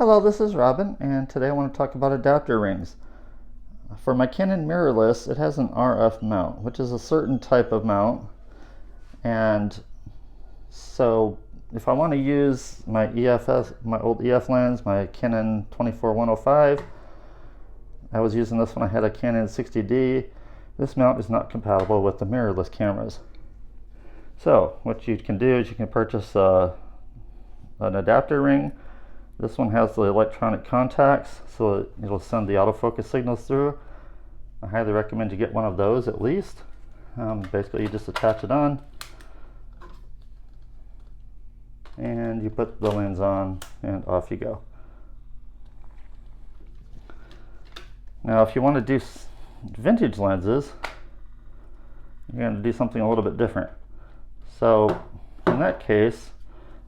Hello, this is Robin, and today I want to talk about adapter rings. For my Canon mirrorless, it has an RF mount, which is a certain type of mount. And so if I want to use my my old EF lens, my Canon 24-105, I was using this when I had a Canon 60D. This mount is not compatible with the mirrorless cameras. So what you can do is you can purchase an adapter ring. This one has the electronic contacts, so it'll send the autofocus signals through. I highly recommend you get one of those at least. Basically, you just attach it on, and you put the lens on, and off you go. Now, if you want to do vintage lenses, you're going to do something a little bit different. So, in that case,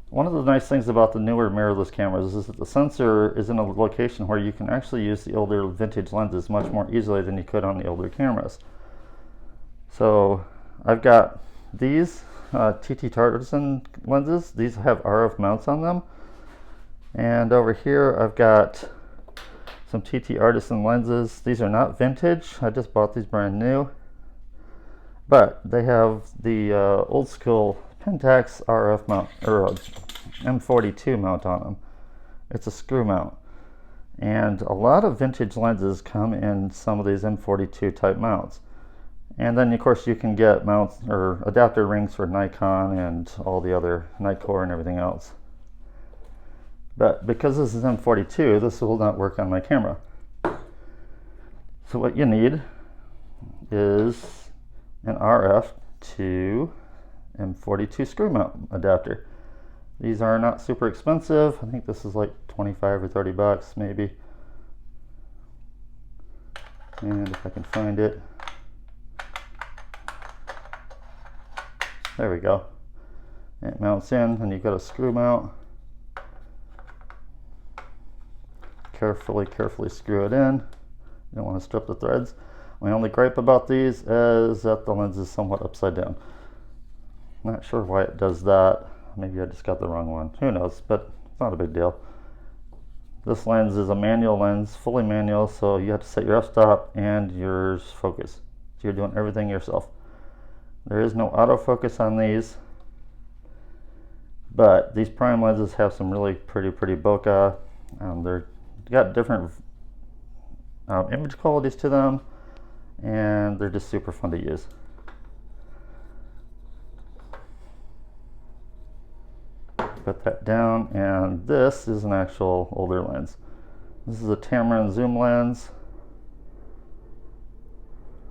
one of the nice things about the newer mirrorless cameras is that the sensor is in a location where you can actually use the older vintage lenses much more easily than you could on the older cameras. So I've got these TT Tartison lenses. These have RF mounts on them. And over here I've got some TT Artisan lenses. These are not vintage. I just bought these brand new. But they have the old school Pentax RF mount, or M42 mount on them. It's a screw mount. And a lot of vintage lenses come in some of these M42 type mounts. And then of course you can get mounts or adapter rings for Nikon and all the other Nikkor and everything else. But because this is M42, this will not work on my camera. So what you need is an RF to M42 screw mount adapter. These are not super expensive. I think this is like 25 or 30 bucks maybe. And if I can find it. There we go. It mounts in, and you've got a screw mount. Carefully screw it in. You don't want to strip the threads. My only gripe about these is that the lens is somewhat upside down. Not sure why it does that. Maybe I just got the wrong one. Who knows, but it's not a big deal. This lens is a manual lens, fully manual, so you have to set your f-stop and your focus. So you're doing everything yourself. There is no autofocus on these, but these prime lenses have some really pretty bokeh. They're got different image qualities to them, and they're just super fun to use. Put that down, and this is an actual older lens. This is a Tamron zoom lens,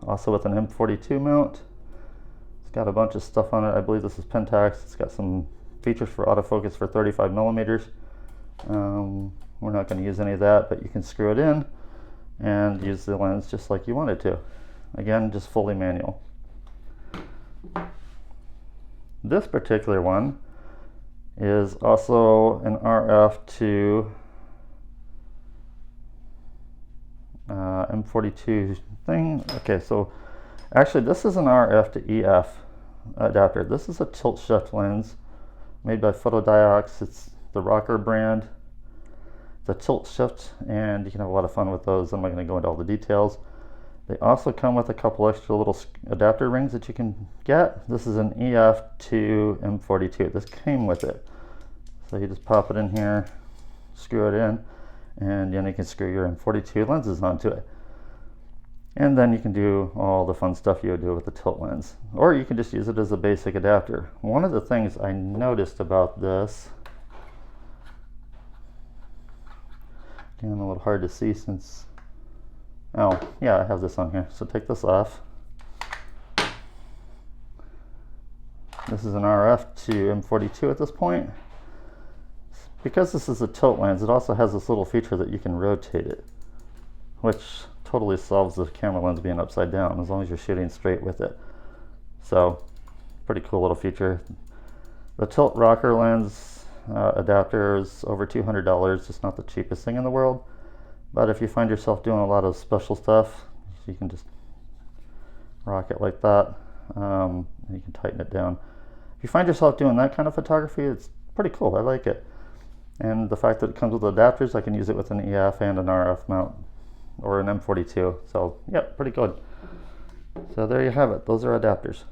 also with an M42 mount. It's got a bunch of stuff on it. I believe this is Pentax. It's got some features for autofocus for 35 millimeters. We're not going to use any of that, but you can screw it in and use the lens just like you wanted to. Again, just fully manual. This particular one is also an RF to M42 thing. Okay, so actually this is an RF to EF adapter. This is a tilt shift lens made by Fotodiox. It's the ROKR brand. It's a tilt shift, and you can have a lot of fun with those. I'm not going to go into all the details. They also come with a couple extra little adapter rings that you can get. This is an EF to M42. This came with it. So you just pop it in here, screw it in, and then you can screw your M42 lenses onto it. And then you can do all the fun stuff you would do with the tilt lens. Or you can just use it as a basic adapter. One of the things I noticed about this, again, a little hard to see since, oh yeah, I have this on here. So take this off. This is an RF to M42 at this point. Because this is a tilt lens, it also has this little feature that you can rotate it, which totally solves the camera lens being upside down as long as you're shooting straight with it. So, pretty cool little feature. The tilt ROKR lens adapter is over $200. It's not the cheapest thing in the world, but if you find yourself doing a lot of special stuff, you can just rock it like that, and you can tighten it down. If you find yourself doing that kind of photography, it's pretty cool. I like it. And the fact that it comes with adapters, I can use it with an EF and an RF mount or an M42. So yeah, pretty good. So there you have it. Those are adapters.